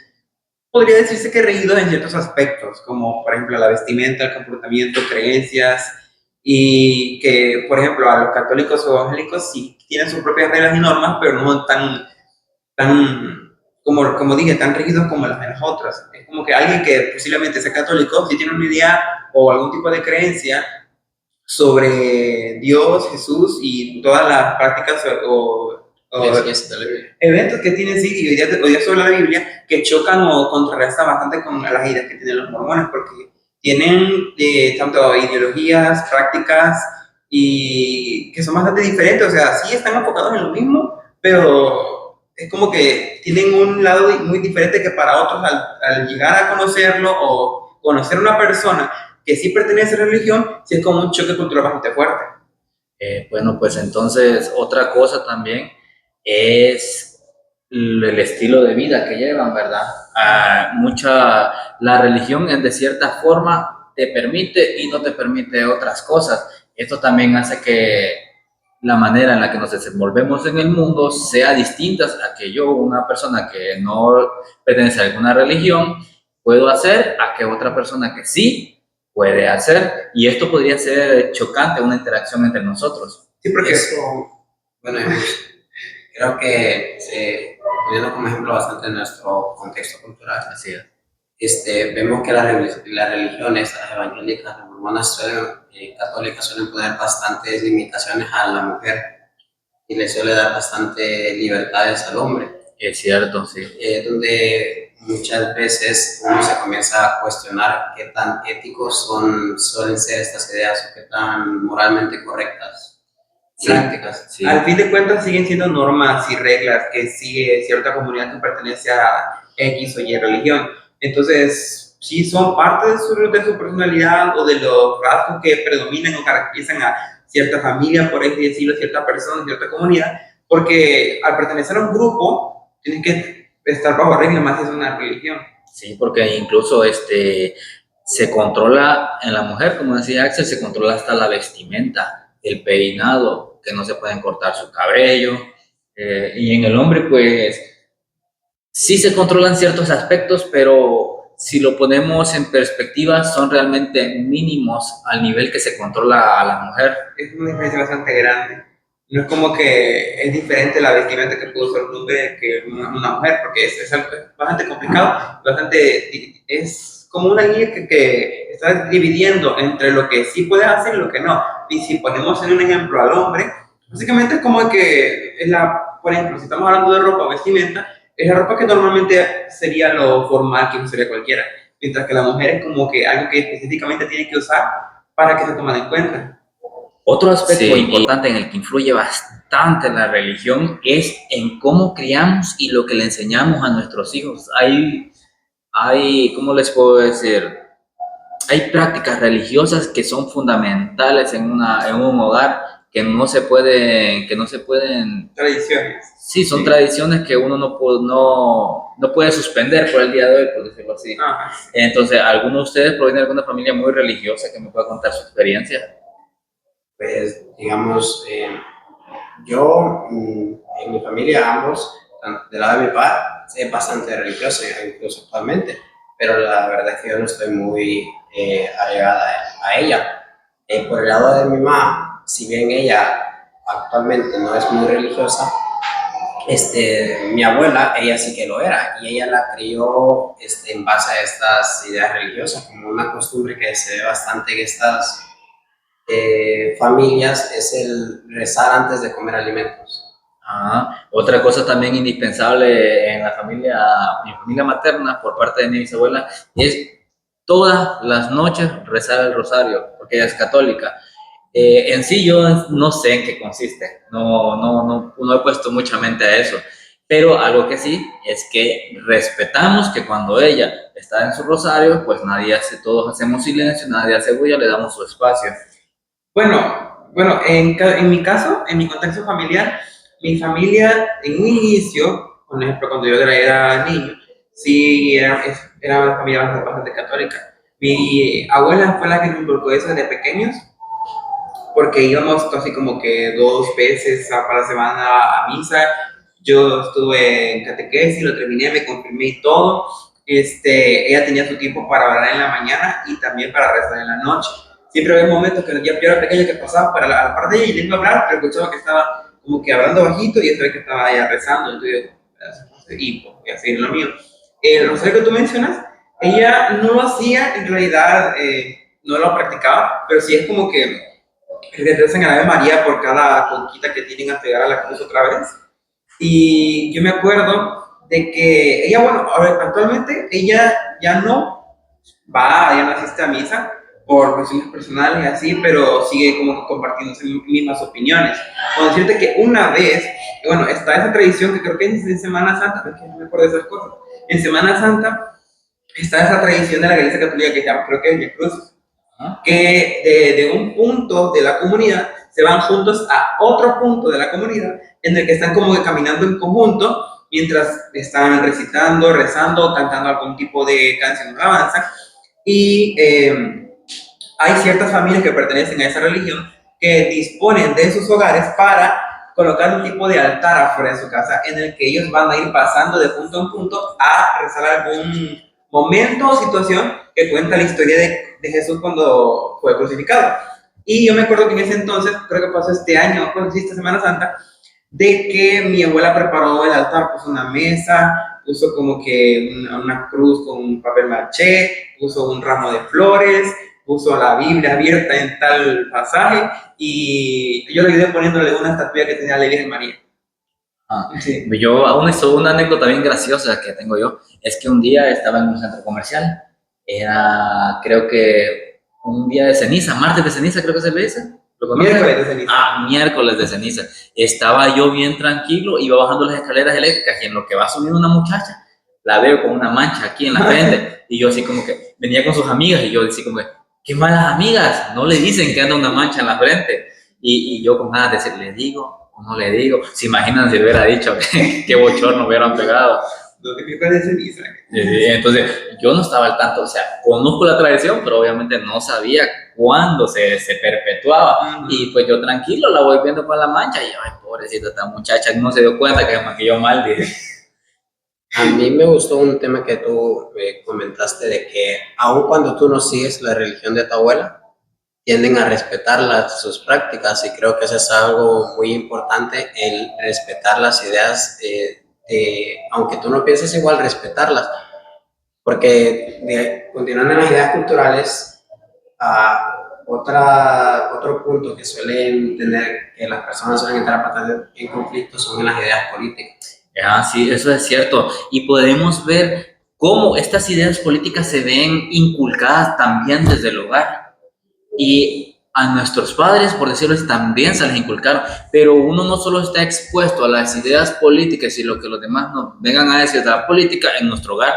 podría decirse que reídos en ciertos aspectos, como por ejemplo la vestimenta, el comportamiento, creencias, y que, por ejemplo, a los católicos o evangélicos sí tienen sus propias reglas y normas, pero no tan como dije, tan rígidos como las de las otras. Es como que alguien que posiblemente sea católico, si tiene una idea o algún tipo de creencia, sobre Dios, Jesús y todas las prácticas eventos que tiene sí, y hoy día sobre la Biblia que chocan o contrarrestan bastante con las ideas que tienen los mormones, porque tienen tanto ideologías, prácticas y que son bastante diferentes. O sea, sí están enfocados en lo mismo, pero es como que tienen un lado muy diferente que para otros al llegar a conocerlo o conocer a una persona que sí pertenece a la religión, sí es como un choque cultural bastante fuerte. Bueno, pues entonces otra cosa también es el estilo de vida que llevan, ¿verdad? La religión de cierta forma te permite y no te permite otras cosas. Esto también hace que la manera en la que nos desenvolvemos en el mundo sea distinta a que yo, una persona que no pertenece a alguna religión, puedo hacer a que otra persona que sí puede hacer. Y esto podría ser chocante, una interacción entre nosotros. Sí, porque eso, bueno, creo que poniendo como ejemplo bastante en nuestro contexto cultural, Así es. Vemos que las religiones, las evangélicas, las mormonas, católicas suelen poner bastantes limitaciones a la mujer y le suele dar bastante libertades al hombre. Es cierto, sí. Donde muchas veces uno se comienza a cuestionar qué tan éticos suelen ser estas ideas o qué tan moralmente correctas. Sí, Prácticas. Sí. Al fin de cuentas siguen siendo normas y reglas que sigue cierta comunidad que pertenece a X o Y religión. Entonces, sí son parte de su personalidad o de los rasgos que predominan o caracterizan a cierta familia, por así decirlo, cierta persona, cierta comunidad, porque al pertenecer a un grupo, tienes que estar bajo reglas más si es una religión. Sí, porque incluso se controla en la mujer, como decía Axel, se controla hasta la vestimenta, el peinado, que no se pueden cortar su cabello. Y en el hombre, pues, sí se controlan ciertos aspectos, pero si lo ponemos en perspectiva, son realmente mínimos al nivel que se controla a la mujer. Es una diferencia bastante grande. No es como que es diferente la vestimenta que puede usar un hombre que una mujer, porque es algo bastante complicado, es como una guía que está dividiendo entre lo que sí puedes hacer y lo que no. Y si ponemos en un ejemplo al hombre, básicamente es como que por ejemplo, si estamos hablando de ropa o vestimenta, es la ropa que normalmente sería lo formal que usaría cualquiera, mientras que la mujer es como que algo que específicamente tiene que usar para que se tomen en cuenta. Otro aspecto importante en el que influye bastante la religión es en cómo criamos y lo que le enseñamos a nuestros hijos. ¿Cómo les puedo decir? Hay prácticas religiosas que son fundamentales en un hogar que no se pueden. Tradiciones. Sí, son tradiciones que uno no puede suspender por el día de hoy, por decirlo así. Entonces, ¿alguno de ustedes proviene de alguna familia muy religiosa que me pueda contar su experiencia? Pues, digamos, yo, en mi familia, ambos, del lado de mi padre, es bastante religioso, incluso actualmente, pero la verdad es que yo no estoy muy allegada a ella. Por el lado de mi mamá, si bien ella actualmente no es muy religiosa, mi abuela, ella sí que lo era, y ella la crió en base a estas ideas religiosas, como una costumbre que se ve bastante en estas familias, es el rezar antes de comer alimentos. Otra cosa también indispensable en mi familia materna, por parte de mi bisabuela, es todas las noches rezar el rosario, porque ella es católica. En sí yo no sé en qué consiste, no he puesto mucha mente a eso, pero algo que sí es que respetamos que cuando ella está en su rosario, pues todos hacemos silencio, nadie hace bulla, le damos su espacio. Bueno, en mi caso, en mi contexto familiar, mi familia en un inicio, por ejemplo, cuando yo era niño, sí era una familia bastante católica. Mi abuela fue la que nos inculcó eso desde pequeños, porque íbamos casi como que 2 veces para la semana a misa. Yo estuve en catequesis, lo terminé, me confirmé y todo. Ella tenía su tiempo para orar en la mañana y también para rezar en la noche. Siempre había momentos que yo era pequeño que pasaba para la par de ella y le iba a hablar, pero escuchaba que estaba como que hablando bajito y sabía que estaba ella rezando. Entonces, voy a seguir lo mío. El rosario que tú mencionas, ella no lo hacía en realidad, no lo practicaba, pero sí es como que que rezan a la Ave María por cada conquista que tienen hasta llegar a la cruz otra vez. Y yo me acuerdo de que ella, bueno, actualmente ella ya no ya no asiste a misa por cuestiones personales y así, pero sigue como que compartiendo sus mismas opiniones. Con decirte que una vez, bueno, está esa tradición que creo que es en Semana Santa, porque no me acuerdo de esas cosas. En Semana Santa está esa tradición de la Iglesia Católica que se llama, creo que es Via Crucis, que de un punto de la comunidad se van juntos a otro punto de la comunidad en el que están como que caminando en conjunto mientras están recitando, rezando, cantando algún tipo de canción de alabanza. Y hay ciertas familias que pertenecen a esa religión que disponen de sus hogares para colocar un tipo de altar afuera de su casa en el que ellos van a ir pasando de punto en punto a rezar algún momento o situación que cuenta la historia de Jesús cuando fue crucificado. Y yo me acuerdo que en ese entonces, creo que pasó este año, cuando hiciste Semana Santa, de que mi abuela preparó el altar, puso una mesa, puso como que una cruz con un papel maché, puso un ramo de flores, puso la Biblia abierta en tal pasaje y yo le ayudé poniéndole una estatua que tenía la Virgen María. Sí. Yo, una anécdota bien graciosa que tengo yo, es que un día estaba en un centro comercial, era creo que un día de ceniza, martes de ceniza creo que se le dice. Miércoles de ceniza. Miércoles de ceniza. Estaba yo bien tranquilo, iba bajando las escaleras eléctricas y en lo que va subiendo una muchacha, la veo con una mancha aquí en la frente y yo así como que venía con sus amigas y yo así como que, qué malas amigas, no le dicen que anda una mancha en la frente y yo con ganas de decir, le digo o no le digo, se imaginan si le hubiera dicho qué bochorno hubieran pegado. Miércoles de ceniza. Entonces yo no estaba al tanto, o sea, conozco la tradición, pero obviamente no sabía cuándo se perpetuaba. Y pues yo tranquilo la voy viendo con la mancha y yo, ay, pobrecita esta muchacha, no se dio cuenta que se maquilló mal, dije. A mí me gustó un tema que tú comentaste de que aun cuando tú no sigues la religión de tu abuela, tienden a respetar sus prácticas y creo que eso es algo muy importante, el respetar las ideas, aunque tú no pienses igual, respetarlas, porque continuando en las ideas culturales, otro punto que suelen tener, que las personas suelen entrar en conflicto son en las ideas políticas. Sí, eso es cierto. Y podemos ver cómo estas ideas políticas se ven inculcadas también desde el hogar. Y a nuestros padres, por decirlo así, también se les inculcaron. Pero uno no solo está expuesto a las ideas políticas y lo que los demás nos vengan a decir de la política en nuestro hogar,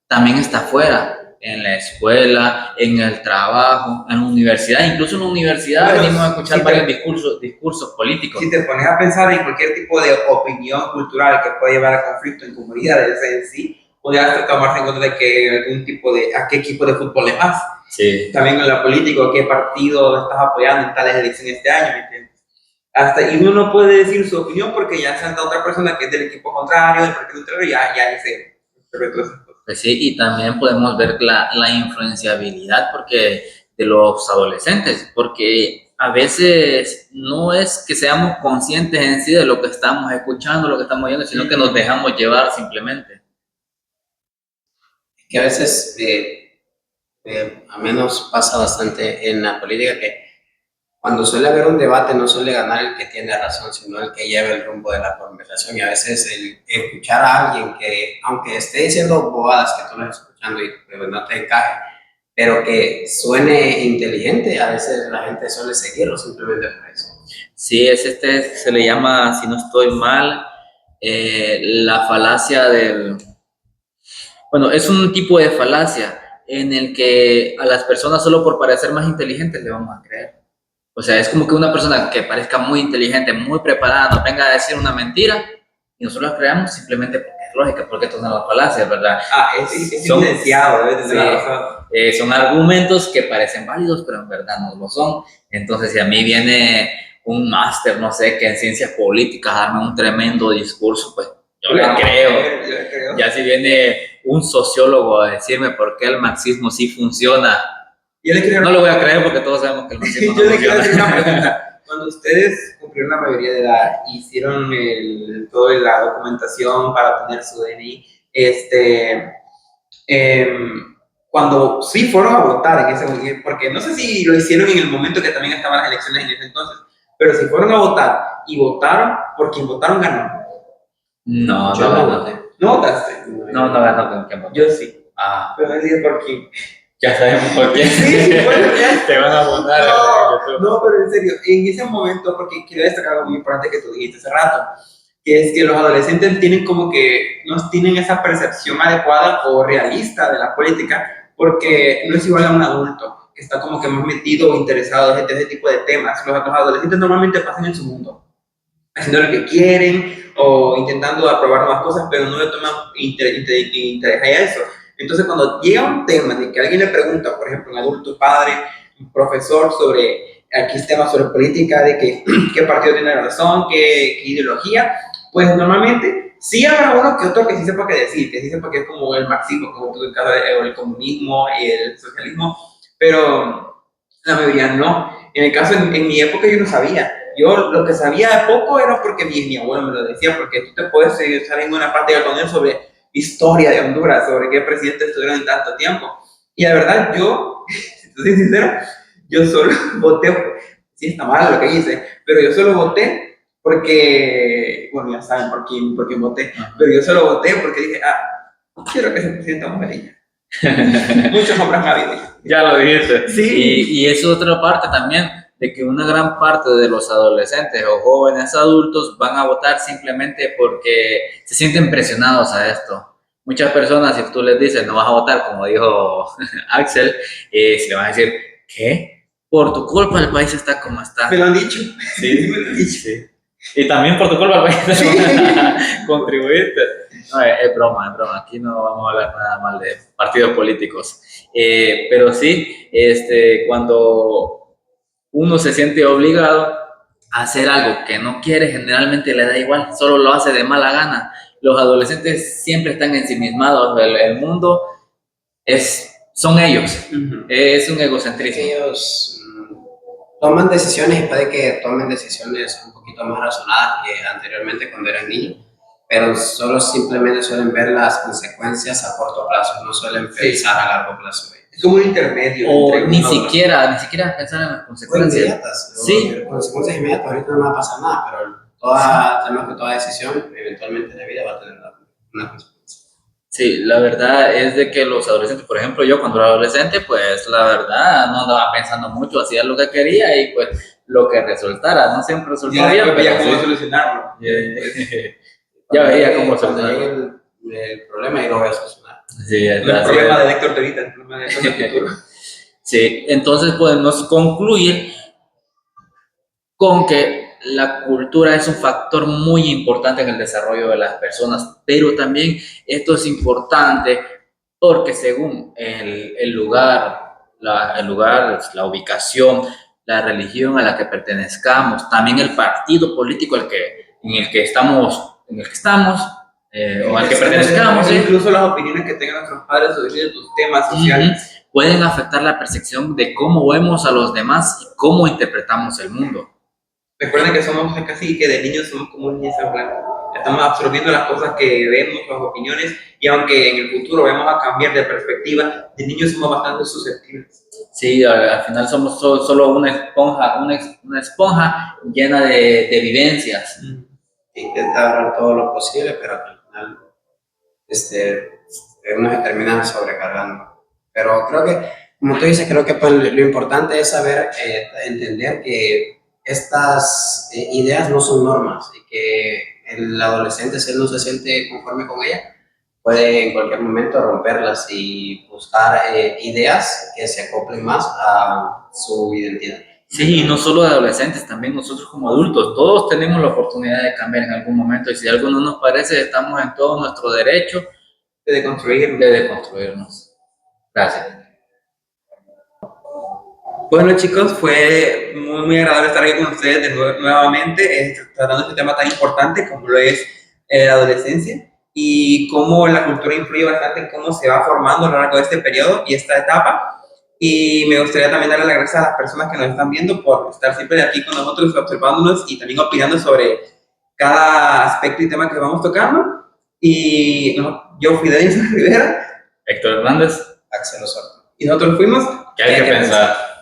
también está afuera, en la escuela, en el trabajo, en la universidad. Incluso en la universidad venimos a escuchar varios discursos políticos. Si te pones a pensar en cualquier tipo de opinión cultural que pueda llevar a conflicto en comunidades en sí, podrías tomarse en cuenta de que algún tipo de, a qué equipo de fútbol le vas. Sí. También en la política, qué partido estás apoyando en tales elecciones este año, ¿me entiendes? Y uno no puede decir su opinión porque ya salta otra persona que es del equipo contrario, del partido contrario, ya dice. Pues sí, y también podemos ver la influenciabilidad de los adolescentes, porque a veces no es que seamos conscientes en sí de lo que estamos escuchando, lo que estamos viendo, sino que nos dejamos llevar simplemente. Que a veces, a menos pasa bastante en la política, que cuando suele haber un debate no suele ganar el que tiene razón, sino el que lleva el rumbo de la conversación. Y a veces el escuchar a alguien que, aunque esté diciendo bobadas que tú lo estás escuchando y pues, no te encaje, pero que suene inteligente, a veces la gente suele seguirlo simplemente por eso. Sí, se le llama, si no estoy mal, la falacia del... Bueno, es un tipo de falacia en el que a las personas solo por parecer más inteligentes le vamos a creer. O sea, es como que una persona que parezca muy inteligente, muy preparada, nos venga a decir una mentira y nosotros la creamos simplemente porque es lógica, porque esto son las falacias, ¿verdad? Es evidenciado, debe tener la razón. Son argumentos que parecen válidos, pero en verdad no lo son. Entonces, si a mí viene un máster, no sé, que en ciencias políticas darme un tremendo discurso, pues yo le creo. Ya si viene un sociólogo a decirme por qué el marxismo sí funciona, no lo voy a creer porque todos sabemos que el marxismo no funciona. Cuando ustedes cumplieron la mayoría de edad, hicieron toda la documentación para obtener su DNI, cuando sí fueron a votar en ese momento, porque no sé si lo hicieron en el momento que también estaban las elecciones en ese entonces, pero si fueron a votar y votaron, por quien votaron ganó. No, Yo no no ganó. voté. ¿No votaste? No, no ganó con quién votó. Yo sí, Ah, pero no dije por quién. ya sabemos por quién. Sí, bueno, ya. Te van a votar en YouTube. No, pero en serio, en ese momento, porque quiero destacar algo muy importante que tú dijiste hace rato, que es que los adolescentes tienen como que no tienen esa percepción adecuada o realista de la política, porque no es igual a un adulto que está como que más metido o interesado en ese tipo de temas. Los adolescentes normalmente pasan en su mundo, haciendo lo que quieren o intentando aprobar nuevas cosas, pero no le toman interés a eso. Entonces, cuando llega un tema de que alguien le pregunta, por ejemplo, un adulto, padre, un profesor sobre aquí temas sobre política, de que, qué partido tiene razón, qué ideología, pues normalmente sí habrá uno que otro que sí sepa qué decir, que sí sepa que es como el marxismo, como tú en caso de, o el comunismo y el socialismo, pero la mayoría no. En el caso, en mi época yo no sabía. Yo lo que sabía de poco era porque mi abuelo me lo decía, porque tú te puedes salir en una parte con él sobre historia de Honduras, sobre qué presidentes estuvieron en tanto tiempo. Y la verdad, yo, si te soy sincero, yo solo voté, sí está mal lo que hice, pero yo solo voté porque, bueno, ya saben por quién voté, pero yo solo voté porque dije, quiero que se presidente mujer. Muchos hombres me habido. Ya lo dijiste. Sí. Y es otra parte también de que una gran parte de los adolescentes o jóvenes adultos van a votar simplemente porque se sienten presionados a esto. Muchas personas, si tú les dices no vas a votar, como dijo Axel, se le van a decir, ¿qué? Por tu culpa el país está como está. Me lo han dicho. Sí, me lo han dicho. Sí. Y también por tu culpa el país contribuiste. No, es broma, es broma. Aquí no vamos a hablar nada mal de partidos políticos. Pero sí, cuando uno se siente obligado a hacer algo que no quiere, generalmente le da igual, solo lo hace de mala gana. Los adolescentes siempre están ensimismados, el mundo son ellos, es un egocentrismo. Ellos toman decisiones y puede que tomen decisiones un poquito más razonadas que anteriormente cuando eran niños, pero solo simplemente suelen ver las consecuencias a corto plazo, no suelen pensar a largo plazo. Es como un intermedio. O ni siquiera pensar en las consecuencias. Inmediatas, sí. Consecuencias inmediatas, ahorita no va a pasar nada, pero tenemos que toda decisión eventualmente en la vida va a tener una consecuencia. Sí, la verdad es de que los adolescentes, por ejemplo, yo cuando era adolescente, pues la verdad no andaba pensando mucho, hacía lo que quería y pues lo que resultara, no siempre resultaba bien. Ya veía cómo sí. solucionarlo. Ya veía cómo solucionarlo. El problema y lo voy a solucionar. Sí, el problema de Héctor Torita, el problema de Héctor futuro. Sí, entonces podemos concluir con que la cultura es un factor muy importante en el desarrollo de las personas, pero también esto es importante porque según el lugar, la ubicación, la religión a la que pertenezcamos, también el partido político en el que estamos o al que pertenezcamos, incluso las opiniones que tengan nuestros padres sobre ciertos temas sociales, pueden afectar la percepción de cómo vemos a los demás y cómo interpretamos el mundo. Recuerden que somos casi que de niños somos como un lienzo en blanco. Estamos absorbiendo las cosas que vemos, las opiniones, y aunque en el futuro vamos a cambiar de perspectiva, de niños somos bastante susceptibles. Sí, al final somos solo una esponja llena de vivencias. Intenta hablar todo lo posible, pero al final uno se termina sobrecargando. Pero creo que, como tú dices, creo que pues, lo importante es saber entender que estas ideas no son normas y que el adolescente, si él no se siente conforme con ella, puede en cualquier momento romperlas y buscar ideas que se acoplen más a su identidad. Sí, no solo de adolescentes, también nosotros como adultos, todos tenemos la oportunidad de cambiar en algún momento y si algo no nos parece, estamos en todo nuestro derecho de deconstruirnos. Gracias. Bueno chicos, fue muy agradable estar aquí con ustedes nuevamente, tratando este tema tan importante como lo es la adolescencia y cómo la cultura influye bastante en cómo se va formando a lo largo de este periodo y esta etapa. Y me gustaría también darle las gracias a las personas que nos están viendo por estar siempre aquí con nosotros, observándonos y también opinando sobre cada aspecto y tema que vamos tocando. Y yo fui Denison Rivera. Héctor Hernández. Axel Osorno. Y nosotros fuimos ¿Qué hay que pensar?